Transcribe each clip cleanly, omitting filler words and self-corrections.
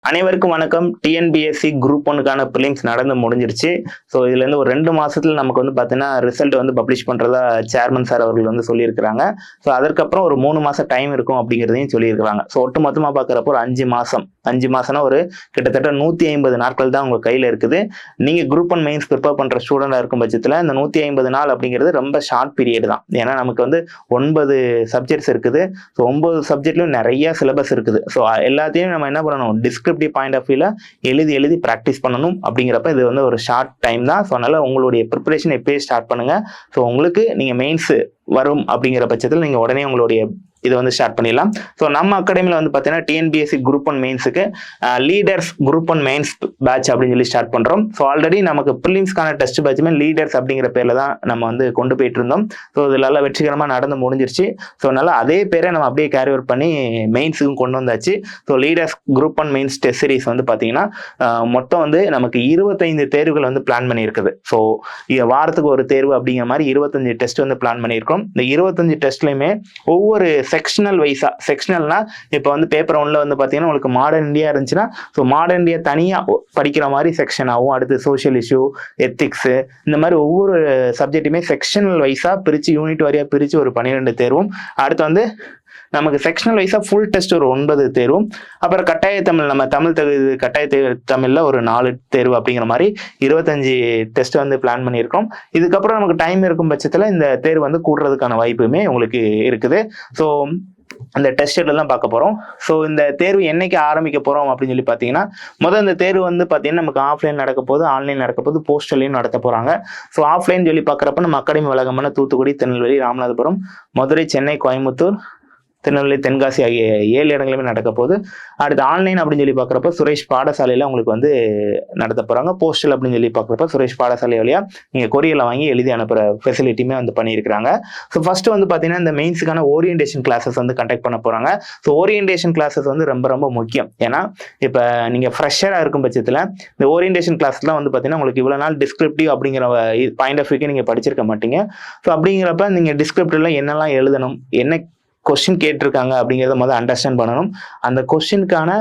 அனைவருக்கும் வணக்கம். TNPSC group 1க்கான prelims நடந்து முடிஞ்சிருச்சு. ஸோ இதுலேருந்து ஒரு 2 மாசத்துல நமக்கு வந்து பார்த்தீங்கன்னா ரிசல்ட் வந்து பப்ளிஷ் பண்ணுறதா சேர்மன் சார் அவர்கள் வந்து சொல்லியிருக்கிறாங்க. ஸோ அதற்கப்புறம் ஒரு 3 மாசம் டைம் இருக்கும் அப்படிங்கிறதையும் சொல்லியிருக்கிறாங்க. ஸோ ஒட்டு மொத்தமாக பார்க்குறப்போ ஒரு 5 மாசம்னா ஒரு கிட்டத்தட்ட 150 நாட்கள் தான் உங்கள் கையில் இருக்குது. நீங்கள் குரூப் 1 மெயின்ஸ் ப்ரிப்பேர் பண்ணுற ஸ்டூடெண்டாக இருக்கும் பட்சத்தில் இந்த 150 நாள் அப்படிங்கிறது ரொம்ப ஷார்ட் பீரியட் தான். ஏன்னா நமக்கு வந்து 9 சப்ஜெக்ட்ஸ் இருக்குது. ஸோ 9 சப்ஜெக்ட்லையும் நிறைய சிலபஸ் இருக்குது. ஸோ எல்லாத்தையும் நம்ம என்ன பண்ணணும், டிஸ்கிரிப்டிவ் பாயிண்ட் ஆஃப் வியூல எழுதி ப்ராக்டிஸ் பண்ணணும். அப்படிங்கிறப்ப இது வந்து ஒரு ஷார்ட் டைம் தான். ஸோ அதனால உங்களுடைய ப்ரிப்பரேஷன் எப்பயே ஸ்டார்ட் பண்ணுங்க. ஸோ உங்களுக்கு நீங்க மெயின்ஸ் வரும் அப்படிங்கிற பட்சத்தில் நீங்க உடனே உங்களுடைய இதை வந்து ஸ்டார்ட் பண்ணிடலாம். ஸோ நம்ம அகாடமியில் வந்து பார்த்தீங்கன்னா டிஎன்பிஎஸ்சி குரூப் 1 மெயின்ஸுக்கு லீடர்ஸ் குரூப் 1 மெயின்ஸ் பேட்ச் அப்படின்னு சொல்லி ஸ்டார்ட் பண்ணுறோம். ஸோ ஆல்ரெடி நமக்கு ப்ரிலிம்ஸ்க்கான டெஸ்ட் பேட்சுமே லீடர்ஸ் அப்படிங்கிற பேரில் தான் நம்ம வந்து கொண்டு போயிட்டு இருந்தோம். ஸோ இதெல்லாம் வெற்றிகரமாக நடந்து முடிஞ்சிருச்சு. ஸோ அதனால அதே பேரை நம்ம அப்படியே கேரி ஓவர் பண்ணி மெயின்ஸுக்கும் கொண்டு வந்தாச்சு. So leaders group 1 mains test series வந்து பார்த்தீங்கன்னா மொத்தம் வந்து நமக்கு 25 தேர்வுகள் வந்து பிளான் பண்ணியிருக்குது. ஸோ வாரத்துக்கு ஒரு தேர்வு அப்படிங்கிற மாதிரி 25 டெஸ்ட் வந்து பிளான் பண்ணியிருக்கோம். இந்த 25 டெஸ்ட்லையுமே ஒவ்வொரு செக்ஷனல் வைஸா, செக்ஷனல்னா இப்போ வந்து பேப்பர் 1ல வந்து பார்த்தீங்கன்னா உங்களுக்கு மாடர்ன் இந்தியா இருந்துச்சுன்னா ஸோ மாடர்ன் இந்தியா தனியாக படிக்கிற மாதிரி செக்ஷன் ஆகும். அடுத்து சோஷியல் இஷ்யூ, எத்திக்ஸ், இந்த மாதிரி ஒவ்வொரு சப்ஜெக்ட்டுமே செக்ஷனல் வைஸா பிரித்து யூனிட் வாரியாக பிரித்து ஒரு 12 தேர்வும், அடுத்து வந்து நமக்கு செக்ஷனல் வைஸா ஃபுல் டெஸ்ட் ஒரு 9 தேர்வும், அப்புறம் கட்டாய தமிழ் நம்ம தமிழ் கட்டாய தமிழ்ல ஒரு 4 தேர்வு அப்படிங்கிற மாதிரி 25 டெஸ்ட் வந்து பிளான் பண்ணியிருக்கோம். இதுக்கப்புறம் நமக்கு டைம் இருக்கும் பட்சத்தில் இந்த தேர்வு வந்து கூடுறதுக்கான வாய்ப்புமே உங்களுக்கு இருக்குது. ஸோ அந்த டெஸ்ட் எல்லாம் பார்க்க போகிறோம். ஸோ இந்த தேர்வு என்னைக்கு ஆரம்பிக்க போகிறோம் அப்படின்னு சொல்லி பார்த்தீங்கன்னா, இந்த தேர்வு வந்து பார்த்தீங்கன்னா நமக்கு ஆஃப்லைன் நடக்க போது, ஆன்லைன் நடக்க போது, போஸ்டர்லையும் நடத்த போகிறாங்க. ஸோ ஆஃப்லைன் சொல்லி பார்க்குறப்ப நம்ம அகாடமி வழக்கமான தூத்துக்குடி, திருநெல்வேலி, ராமநாதபுரம், மதுரை, சென்னை, கோயம்புத்தூர், திருநெல்வேலி, தென்காசி ஆகிய 7 இடங்களுமே நடக்க போகுது. அடுத்து ஆன்லைன் அப்படின்னு சொல்லி பார்க்குறப்ப சுரேஷ் பாடசாலையில் உங்களுக்கு வந்து நடத்த போகிறாங்க. போஸ்டல் அப்படின்னு சொல்லி பார்க்குறப்ப சுரேஷ் பாடசாலை வழியாக நீங்கள் கொரியரில் வாங்கி எழுதி அனுப்புகிற ஃபெசிலிட்டியுமே வந்து பண்ணியிருக்கிறாங்க. ஸோ ஃபர்ஸ்ட் வந்து பார்த்தீங்கன்னா இந்த மெயின்ஸுக்கான ஓரியன்டேஷன் கிளாஸஸ் வந்து கண்டக்ட் பண்ண போகிறாங்க. ஸோ ஓரியன்டேஷன் கிளாஸஸ் வந்து ரொம்ப முக்கியம். ஏன்னா இப்போ நீங்கள் ஃப்ரெஷராக இருக்கும் பட்சத்தில் இந்த ஓரியன்டேஷன் கிளாஸ்லாம் வந்து பார்த்தீங்கன்னா உங்களுக்கு இவ்வளோ நாள் டிஸ்கிரிப்டிவ் அப்படிங்கிற பாயிண்ட் ஆஃப் வியூக்கு நீங்கள் படிச்சிருக்க மாட்டீங்க. ஸோ அப்படிங்கிறப்ப நீங்கள் டிஸ்கிரிப்டிவ்ல என்னெல்லாம் எழுதணும், என்ன கொஸ்டின் கேட்டிருக்காங்க அப்படிங்கிறத முதல்ல அண்டர்ஸ்டாண்ட் பண்ணணும். அந்த கொஸ்டினுக்கான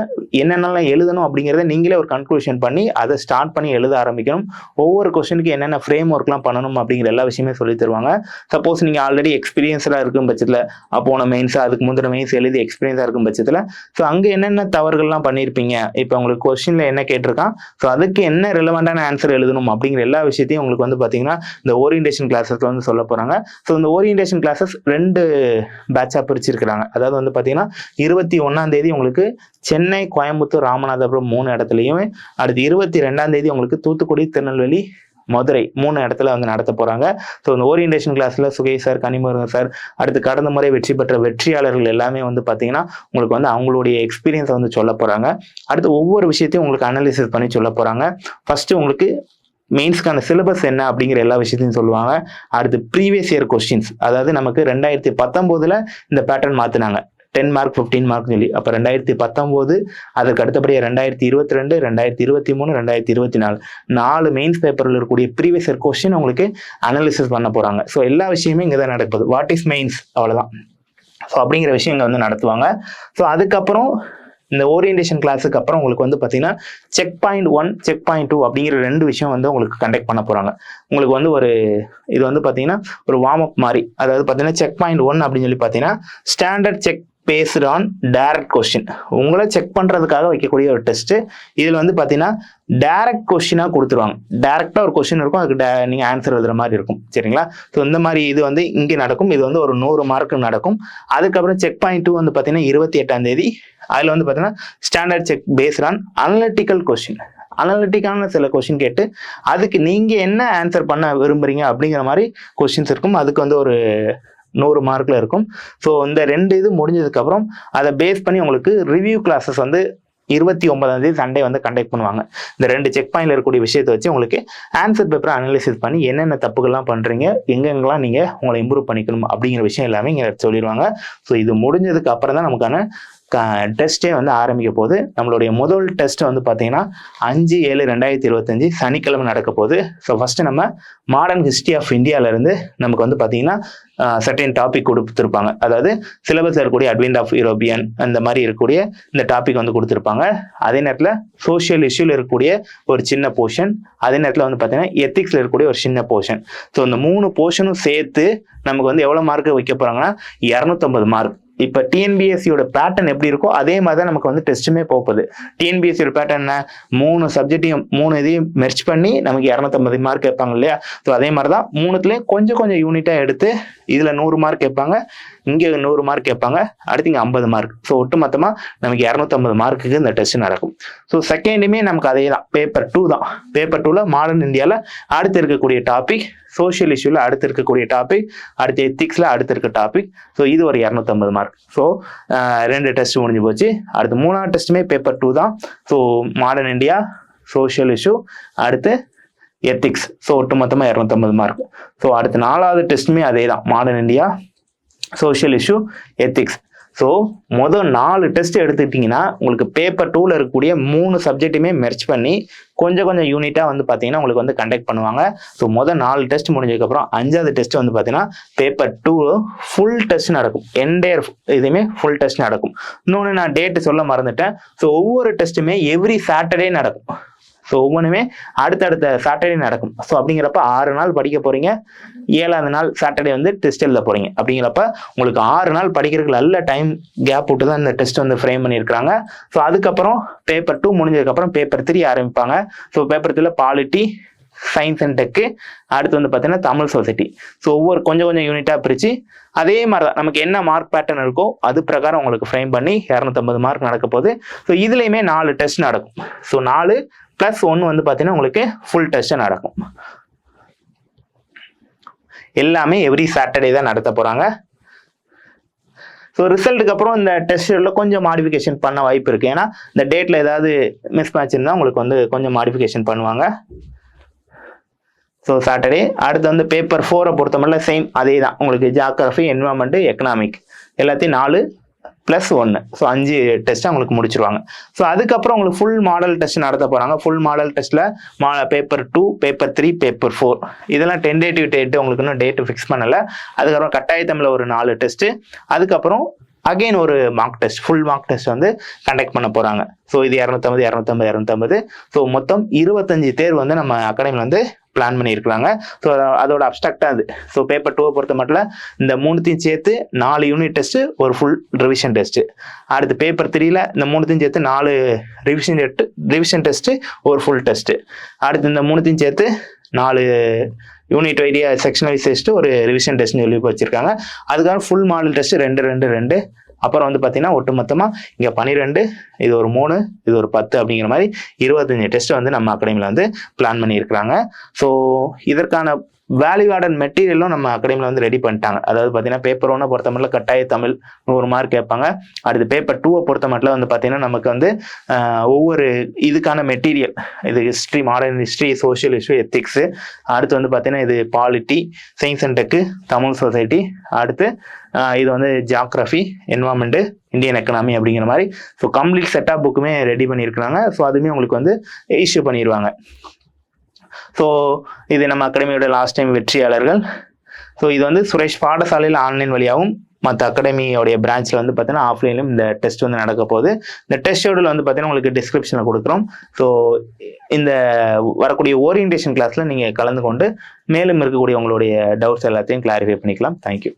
என்னென்னலாம் எழுதணும் அப்படிங்கிறத நீங்களே ஒரு கன்க்ளூஷன் பண்ணி அதை ஸ்டார்ட் பண்ணி எழுத ஆரம்பிக்கணும். ஒவ்வொரு கொஸ்டினுக்கு என்னென்ன ஃப்ரேம் ஒர்க்லாம் பண்ணணும் அப்படிங்கிற எல்லா விஷயமே சொல்லி தருவாங்க. சப்போஸ் நீங்கள் ஆல்ரெடி எக்ஸ்பீரியன்ஸாக இருக்கும் பட்சத்தில், போன மெயின்ஸ் அதுக்கு முந்தின மெயின்ஸ் எழுதி எக்ஸ்பீரியன்ஸாக இருக்கும் பட்சத்தில் ஸோ அங்கே என்னென்ன தவறுகள்லாம் பண்ணியிருப்பீங்க, இப்போ உங்களுக்கு கொஸ்டினில் என்ன கேட்டிருக்கான், ஸோ அதுக்கு என்ன ரிலவெண்டான ஆன்சர் எழுதணும் அப்படிங்கிற எல்லா விஷயத்தையும் உங்களுக்கு வந்து பார்த்தீங்கன்னா இந்த ஓரியன்டேஷன் கிளாஸஸ் வந்து சொல்ல போகிறாங்க. ஸோ இந்த ஓரியன்டேஷன் கிளாஸஸ் 2 பேட்சாக பிரிச்சிருக்கிறாங்க. அதாவது வந்து பார்த்தீங்கன்னா 21ஆம் தேதி உங்களுக்கு சென்னை, கோயம்புத்தூர், ராமநாதபுரம் 3 இடத்துலையும், அடுத்து 22ஆம் தேதி உங்களுக்கு தூத்துக்குடி, திருநெல்வேலி, மதுரை 3 இடத்துல வந்து நடத்த போறாங்க. ஸோ இந்த ஓரியன்டேஷன் கிளாஸ்ல சுகை சார், கனிமுருகன் சார், அடுத்து கடந்த முறை வெற்றி பெற்ற வெற்றியாளர்கள் எல்லாமே வந்து பார்த்தீங்கன்னா உங்களுக்கு வந்து அவங்களுடைய எக்ஸ்பீரியன்ஸை வந்து சொல்ல போறாங்க. அடுத்து ஒவ்வொரு விஷயத்தையும் உங்களுக்கு அனாலிசிஸ் பண்ணி சொல்ல போறாங்க. ஃபர்ஸ்ட் உங்களுக்கு மெயின்ஸ்க்கான சிலபஸ் என்ன அப்படிங்கிற எல்லா விஷயத்தையும் சொல்லுவாங்க. அடுத்து ப்ரீவியஸ் இயர் கொஸ்டின்ஸ், அதாவது நமக்கு 2019 இந்த பேட்டர்ன் மாத்தினாங்க, 10 மார்க் 15 மார்க் சொல்லி. அப்போ 2019, அதுக்கு அடுத்தபடியாக 2022, 2023, 2024 4 மெயின்ஸ் பேப்பரில் இருக்கக்கூடிய ப்ரீவியஸ் இயர் கொஸ்டின் உங்களுக்கு அனாலிசிஸ் பண்ண போறாங்க. ஸோ எல்லா விஷயமே இங்கே தான் நடக்குது. வாட் இஸ் மெயின்ஸ், அவ்வளோதான். ஸோ அப்படிங்கிற விஷயம் இங்கே வந்து நடத்துவாங்க. ஸோ அதுக்கப்புறம் இந்த ஓரியன்டேஷன் கிளாஸுக்கு அப்புறம் உங்களுக்கு வந்து பார்த்தீங்கன்னா செக் பாயிண்ட் 1, செக் பாயிண்ட் 2 அப்படிங்கிற 2 விஷயம் வந்து உங்களுக்கு கண்டக்ட் பண்ண போறாங்க. உங்களுக்கு வந்து இது வந்து பார்த்தீங்கன்னா ஒரு வார்ம் அப் மாதிரி. அதாவது பார்த்தீங்கன்னா செக் பாயிண்ட் 1 அப்படின்னு சொல்லி பார்த்தீங்கன்னா standard check based on direct question, உங்களை செக் பண்றதுக்காக வைக்கக்கூடிய ஒரு டெஸ்ட். இதில் வந்து பார்த்தீங்கன்னா டைரக்ட் கொஸ்டினாக கொடுத்துருவாங்க. டைரக்டா ஒரு கொஸ்டின் இருக்கும், அதுக்கு நீங்க ஆன்சர் எழுதுற மாதிரி இருக்கும். சரிங்களா? ஸோ இந்த மாதிரி இது வந்து இங்கே நடக்கும். இது வந்து ஒரு 100 மார்க்கு நடக்கும். அதுக்கப்புறம் செக் பாயிண்ட் 2 வந்து பார்த்தீங்கன்னா 28ஆம் தேதி. அதில் வந்து பார்த்தீங்கன்னா standard check based on analytical question, அனலிட்டிக்கான சில கொஸ்டின் கேட்டு அதுக்கு நீங்க என்ன ஆன்சர் பண்ண விரும்புறீங்க அப்படிங்கிற மாதிரி கொஸ்டின்ஸ் இருக்கும். அதுக்கு வந்து ஒரு 100 மார்க்ல இருக்கும். ஸோ இந்த 2 இது முடிஞ்சதுக்கு அப்புறம் அதை பேஸ் பண்ணி உங்களுக்கு ரிவ்யூ கிளாஸஸ் வந்து 29ஆம் தேதி சண்டே வந்து கண்டக்ட் பண்ணுவாங்க. இந்த 2 செக் பாயிண்ட்ல இருக்கக்கூடிய விஷயத்தை வச்சு உங்களுக்கு ஆன்சர் பேப்பரை அனலைசிஸ் பண்ணி என்னென்ன தப்புகள்லாம் பண்றீங்க, எங்கெங்கெல்லாம் நீங்க உங்களை இம்ப்ரூவ் பண்ணிக்கணும் அப்படிங்கிற விஷயம் எல்லாமே இங்க சொல்லிடுவாங்க. ஸோ இது முடிஞ்சதுக்கு அப்புறம் தான் நமக்கான டெஸ்ட்டே வந்து ஆரம்பிக்க போகுது. நம்மளுடைய முதல் டெஸ்ட் வந்து பார்த்தீங்கன்னா 5/7/2025 சனிக்கிழமை நடக்க போகுது. ஸோ ஃபர்ஸ்ட் நம்ம மாடர்ன் ஹிஸ்ட்ரி ஆஃப் இந்தியாவிலேருந்து நமக்கு வந்து பார்த்தீங்கன்னா சர்டைன் டாபிக் கொடுத்துருப்பாங்க. அதாவது சிலபஸில் இருக்கக்கூடிய அட்வென்ட் ஆஃப் யூரோப்பியன் அந்த மாதிரி இருக்கக்கூடிய இந்த டாபிக் வந்து கொடுத்துருப்பாங்க. அதே நேரத்தில் சோஷியல் இஷ்யூவில் இருக்கக்கூடிய ஒரு சின்ன போர்ஷன், அதே நேரத்தில் வந்து பார்த்தீங்கன்னா எத்திக்ஸில் இருக்கக்கூடிய ஒரு சின்ன போர்ஷன். ஸோ இந்த 3 போர்ஷனும் சேர்த்து நமக்கு வந்து எவ்வளோ மார்க் வைக்க போகிறாங்கன்னா 250 மார்க். இப்போ டிஎன்பிஎஸ்சியோட பேட்டர்ன் எப்படி இருக்கோ அதே மாதிரி தான் நமக்கு வந்து டெஸ்ட்டுமே போகுது. டிஎன்பிஎஸ்சியோட பேட்டர்ன் என்ன, 3 சப்ஜெக்டையும் 3 இதையும் மெர்ச் பண்ணி நமக்கு 250 மார்க் கேட்பாங்க இல்லையா. ஸோ அதே மாதிரி தான் 3த்துலேயும் கொஞ்சம் கொஞ்சம் யூனிட்டாக எடுத்து இதில் 100 மார்க் கேட்பாங்க, இங்கே 100 மார்க் கேட்பாங்க, அடுத்து இங்கே 50 மார்க். ஸோ ஒட்டு மொத்தமாக நமக்கு 250 மார்க்குக்கு இந்த டெஸ்ட் நடக்கும். ஸோ செகண்டுமே நமக்கு அதே தான், பேப்பர் 2 தான். பேப்பர் 2ல் மாடர்ன் இந்தியாவில் அடுத்து இருக்கக்கூடிய டாபிக், சோஷியல் இஷ்யூவில் அடுத்து இருக்கக்கூடிய டாபிக், அடுத்து எத்திக்ஸில் அடுத்து இருக்க டாபிக். ஸோ இது ஒரு 250 மார்க். ஸோ 2 டெஸ்ட் முடிஞ்சு போச்சு. அடுத்து 3ஆவது டெஸ்ட்டுமே பேப்பர் 2 தான். So modern India, social issue, அடுத்து எத்திக்ஸ். ஸோ ஒட்டு மொத்தமாக 250 மார்க். ஸோ அடுத்து 4ஆவது டெஸ்ட்டுமே அதே தான், modern India, social issue, ethics. So மொதல் 4 டெஸ்ட் எடுத்துக்கிட்டிங்கன்னா உங்களுக்கு பேப்பர் 2ல் இருக்கக்கூடிய 3 சப்ஜெக்ட்டுமே மெர்ச் பண்ணி கொஞ்சம் கொஞ்சம் யூனிட்டாக வந்து பார்த்தீங்கன்னா உங்களுக்கு வந்து கண்டக்ட் பண்ணுவாங்க. ஸோ மொதல் 4 டெஸ்ட் முடிஞ்சதுக்கப்புறம் 5ஆவது டெஸ்ட் வந்து பார்த்தீங்கன்னா பேப்பர் 2 ஃபுல் டெஸ்ட் நடக்கும். என்டையர் இதுவுமே ஃபுல் டெஸ்ட் நடக்கும். இன்னொன்று நான் டேட்டு சொல்ல மறந்துட்டேன். ஸோ ஒவ்வொரு டெஸ்ட்டுமே எவ்ரி சாட்டர்டே நடக்கும். ஸோ ஒவ்வொன்றுமே அடுத்தடுத்த சாட்டர்டே நடக்கும். ஸோ அப்படிங்கிறப்ப 6 நாள் படிக்க போகிறீங்க, 7ஆவது நாள் சாட்டர்டே வந்து டெஸ்ட் எழுத போகிறீங்க. அப்படிங்கிறப்ப உங்களுக்கு 6 நாள் படிக்கிறதுக்கு நல்ல டைம் கேப் விட்டு தான் இந்த டெஸ்ட் வந்து ஃப்ரேம் பண்ணியிருக்கிறாங்க. ஸோ அதுக்கப்புறம் பேப்பர் 2 முடிஞ்சதுக்கப்புறம் பேப்பர் 3 ஆரம்பிப்பாங்க. ஸோ பேப்பர் 3ல பாலிட்டி, சயின்ஸ் அண்ட் டெக்கு, அடுத்து வந்து பார்த்தீங்கன்னா தமிழ் சொசைட்டி. ஸோ ஒவ்வொரு கொஞ்சம் கொஞ்சம் யூனிட்டாக பிரித்து அதே மாதிரி தான் நமக்கு என்ன மார்க் பேட்டர்ன் இருக்கோ அது பிரகாரம் உங்களுக்கு ஃப்ரேம் பண்ணி 250 மார்க் நடக்க போகுது. ஸோ இதுலேயுமே 4 டெஸ்ட் நடக்கும். ஸோ 4+1 வந்து பார்த்தீங்கன்னா உங்களுக்கு ஃபுல் டெஸ்ட் நடக்கும். எல்லாமே எவ்ரி சாட்டர்டே தான் நடத்த போகிறாங்க. ஸோ ரிசல்ட்டுக்கு அப்புறம் இந்த டெஸ்ட்டில் கொஞ்சம் மாடிஃபிகேஷன் பண்ண வாய்ப்பு இருக்குது. ஏன்னா இந்த டேட்டில் ஏதாவது மிஸ் மேட்ச் இருந்தால் உங்களுக்கு வந்து கொஞ்சம் மாடிஃபிகேஷன் பண்ணுவாங்க. So Saturday. அடுத்து வந்து பேப்பர் 4 பொறுத்த மட்டும் சேம் அதே தான், உங்களுக்கு ஜியாகிரஃபி, என்விரான்மெண்ட், எக்கனாமிக் எல்லாத்தையும் 4+1. ஸோ 5 டெஸ்ட்டை உங்களுக்கு முடிச்சிருவாங்க. ஸோ அதுக்கப்புறம் உங்களுக்கு ஃபுல் மாடல் டெஸ்ட் நடத்த போகிறாங்க. ஃபுல் மாடல் டெஸ்ட்டில் பேப்பர் 2, பேப்பர் 3, பேப்பர் 4 இதெல்லாம் டென்டேட்டிவ் டேட்டு, உங்களுக்கு இன்னும் டேட்டு ஃபிக்ஸ் பண்ணலை. அதுக்கப்புறம் கட்டாய தமிழில் ஒரு 4 டெஸ்ட்டு, அதுக்கப்புறம் அகெயின் ஒரு mark test, full mark test வந்து கண்டக்ட் பண்ண போகிறாங்க. ஸோ இது 250. ஸோ மொத்தம் 25 தேர்வு வந்து நம்ம அகாடமியில் வந்து பிளான் பண்ணியிருக்கிறாங்க. ஸோ அதோட அப்ஸ்ட்ராக்டாக அது. ஸோ பேப்பர் 2 பொறுத்த மட்டும் இந்த 3த்தையும் சேர்த்து 4 யூனிட் டெஸ்ட்டு, ஒரு ஃபுல் ரிவிஷன் டெஸ்ட்டு. அடுத்து பேப்பர் 3ல இந்த 3த்தையும் சேர்த்து 4 ரிவிஷன் டெஸ்ட்டு, ஒரு ஃபுல் டெஸ்ட்டு. அடுத்து இந்த 3த்தையும் சேர்த்து 4 யூனிட் வைடியா செக்ஷன் வைஸ் டெஸ்ட்டு, ஒரு ரிவிஷன் டெஸ்ட்னு சொல்லி வச்சிருக்காங்க. அதுக்காக ஃபுல் மாடல் டெஸ்ட்டு 2. அப்புறம் வந்து பார்த்தீங்கன்னா ஒட்டு மொத்தமாக இங்கே 12, இது ஒரு 3, இது ஒரு 10 அப்படிங்கிற மாதிரி 25 டெஸ்ட் வந்து நம்ம அகாடமியில் வந்து பிளான் பண்ணியிருக்கிறாங்க. ஸோ இதற்கான வேல்யூ ஆடட் மெட்டீரியலும் நம்ம அகாடமியில் வந்து ரெடி பண்ணிட்டாங்க. அதாவது பார்த்தீங்கன்னா பேப்பர் 1 பொறுத்த மட்டும் கட்டாய தமிழ் 100 மார்க் கேட்பாங்க. அடுத்து பேப்பர் 2 பொறுத்த மட்டும் வந்து பார்த்தீங்கன்னா நமக்கு வந்து ஒவ்வொரு இதுக்கான மெட்டீரியல், இது history, modern history, social issue, ethics, அடுத்து வந்து பார்த்தீங்கன்னா இது polity, science and tech, Tamil society, அடுத்து இது வந்து ஜியாகிரஃபி, என்விரான்மெண்ட், இந்தியன் எக்கனாமி அப்படிங்கிற மாதிரி. ஸோ கம்ப்ளீட் செட்டாப் புக்குமே ரெடி பண்ணியிருக்கிறாங்க. ஸோ அதுவுமே உங்களுக்கு வந்து இஷ்யூ பண்ணிடுவாங்க. ஸோ இது நம்ம அகாடமியோட லாஸ்ட் டைம் வெற்றியாளர்கள். ஸோ இது வந்து சுரேஷ் பாடசாலையில் ஆன்லைன் வழியாகவும் மற்ற அகாடமியோடைய பிரான்ச்சில் வந்து பார்த்தீங்கன்னா ஆஃப்லைன்லையும் இந்த டெஸ்ட் வந்து நடக்க போகுது. இந்த டெஸ்ட் ஷெடியூல் வந்து பார்த்தீங்கன்னா உங்களுக்கு டிஸ்கிரிப்ஷனில் கொடுக்குறோம். ஸோ இந்த வரக்கூடிய ஓரியன்டேஷன் கிளாஸில் நீங்கள் கலந்து கொண்டு மேலும் இருக்கக்கூடிய உங்களுடைய டவுட்ஸ் எல்லாத்தையும் கிளாரிஃபை பண்ணிக்கலாம். தேங்க்யூ.